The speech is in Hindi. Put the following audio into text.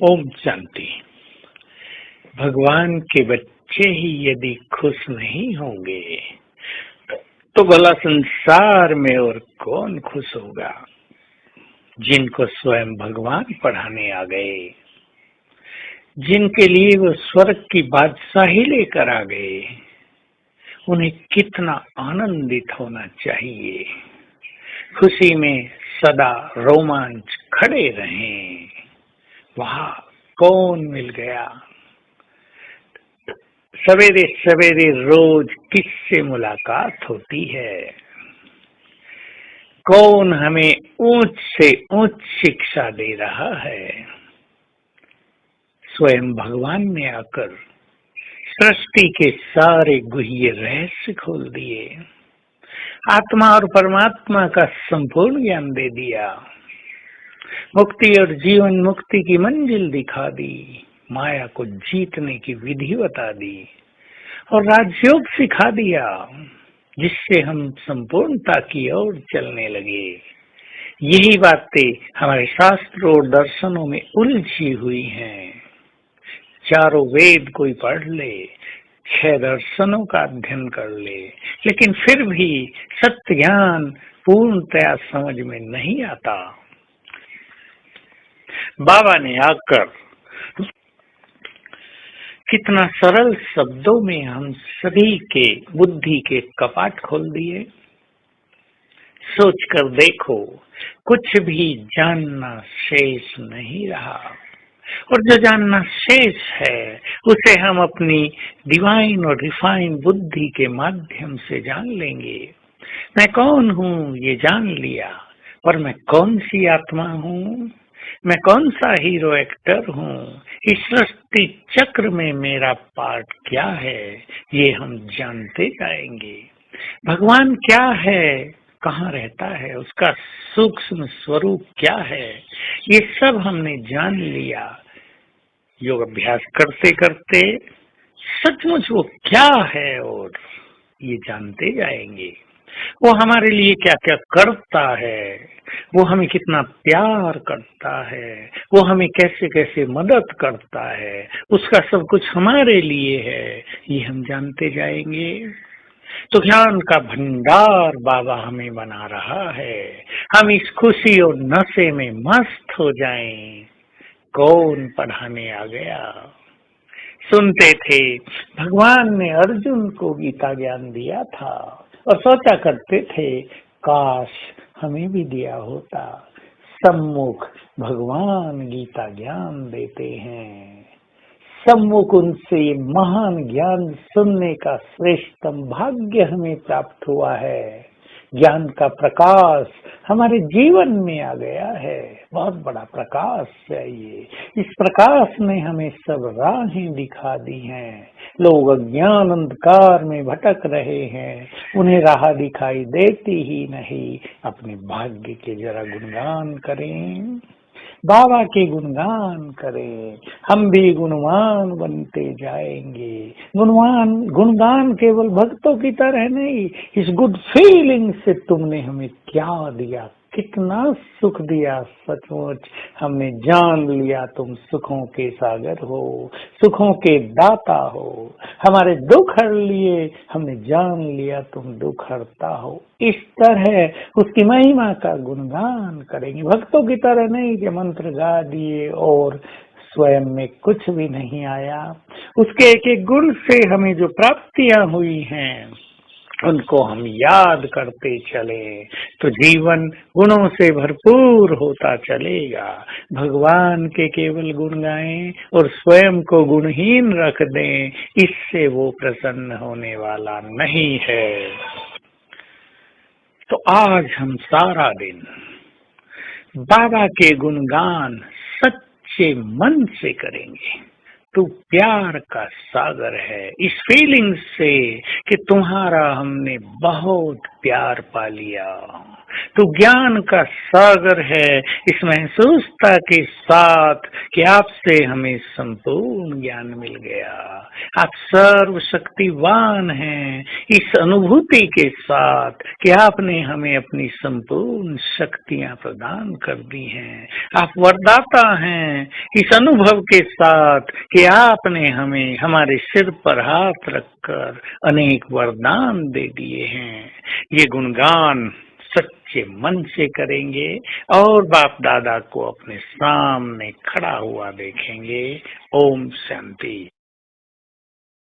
ओम शांति। भगवान के बच्चे ही यदि खुश नहीं होंगे तो भला संसार में और कौन खुश होगा। जिनको स्वयं भगवान पढ़ाने आ गए, जिनके लिए वो स्वर्ग की बादशाही लेकर आ गए, उन्हें कितना आनंदित होना चाहिए। खुशी में सदा रोमांच खड़े रहें। वहां कौन मिल गया। सवेरे सवेरे रोज किससे मुलाकात होती है। कौन हमें ऊंच से ऊंच शिक्षा दे रहा है। स्वयं भगवान ने आकर सृष्टि के सारे गुह्य रहस्य खोल दिए। आत्मा और परमात्मा का संपूर्ण ज्ञान दे दिया। मुक्ति और जीवन मुक्ति की मंजिल दिखा दी। माया को जीतने की विधि बता दी और राजयोग सिखा दिया, जिससे हम संपूर्णता की ओर चलने लगे। यही बातें हमारे शास्त्रों और दर्शनों में उलझी हुई हैं। चारों वेद कोई पढ़ ले, 6 दर्शनों का अध्ययन कर ले, लेकिन फिर भी सत्य ज्ञान पूर्णतया समझ में नहीं आता। बाबा ने आकर कितना सरल शब्दों में हम सभी के बुद्धि के कपाट खोल दिए। सोच कर देखो, कुछ भी जानना शेष नहीं रहा, और जो जानना शेष है उसे हम अपनी डिवाइन और रिफाइन बुद्धि के माध्यम से जान लेंगे। मैं कौन हूँ ये जान लिया, पर मैं कौन सी आत्मा हूँ, मैं कौन सा हीरो एक्टर हूँ, इस सृष्टि चक्र में मेरा पार्ट क्या है, ये हम जानते जाएंगे। भगवान क्या है, कहाँ रहता है, उसका सूक्ष्म स्वरूप क्या है, ये सब हमने जान लिया। योग अभ्यास करते करते सचमुच वो क्या है और ये जानते जाएंगे। वो हमारे लिए क्या क्या करता है, वो हमें कितना प्यार करता है, वो हमें कैसे कैसे मदद करता है, उसका सब कुछ हमारे लिए है, ये हम जानते जाएंगे। तो ज्ञान का भंडार बाबा हमें बना रहा है। हम इस खुशी और नशे में मस्त हो जाएं। कौन पढ़ाने आ गया। सुनते थे भगवान ने अर्जुन को गीता ज्ञान दिया था और सोचा करते थे काश हमें भी दिया होता। सम्मुख भगवान गीता ज्ञान देते हैं। सम्मुख उनसे महान ज्ञान सुनने का श्रेष्ठतम भाग्य हमें प्राप्त हुआ है। ज्ञान का प्रकाश हमारे जीवन में आ गया है। बहुत बड़ा प्रकाश चाहिए। इस प्रकाश ने हमें सब राहें दिखा दी हैं। लोग अज्ञान अंधकार में भटक रहे हैं, उन्हें राह दिखाई देती ही नहीं। अपने भाग्य के जरा गुणगान करें, बाबा के गुणगान करें, हम भी गुणवान बनते जाएंगे। गुणगान केवल भक्तों की तरह नहीं, इस गुड फीलिंग से तुमने हमें क्या दिया, कितना सुख दिया। सचमुच हमने जान लिया तुम सुखों के सागर हो, सुखों के दाता हो। हमारे दुख हर लिए हमने जान लिया तुम दुख हरता हो। इस तरह उसकी महिमा का गुणगान करेंगे, भक्तों की तरह नहीं कि मंत्र गा दिए और स्वयं में कुछ भी नहीं आया। उसके एक एक गुण से हमें जो प्राप्तियां हुई हैं उनको हम याद करते चले तो जीवन गुणों से भरपूर होता चलेगा। भगवान के केवल गुण गाएं और स्वयं को गुणहीन रख दें, इससे वो प्रसन्न होने वाला नहीं है। तो आज हम सारा दिन बाबा के गुणगान सच्चे मन से करेंगे। तू प्यार का सागर है, इस फीलिंग से कि तुम्हारा हमने बहुत प्यार पा लिया। तू ज्ञान का सागर है, इस महसूसता के साथ कि आपसे हमें संपूर्ण ज्ञान मिल गया। आप सर्वशक्तिवान हैं, इस अनुभूति के साथ कि आपने हमें अपनी संपूर्ण शक्तियां प्रदान कर दी हैं। आप वरदाता हैं, इस अनुभव के साथ कि आपने हमें हमारे सिर पर हाथ रखकर अनेक वरदान दे दिए हैं। ये गुणगान सच्चे मन से करेंगे और बाप दादा को अपने सामने खड़ा हुआ देखेंगे। ओम शांति।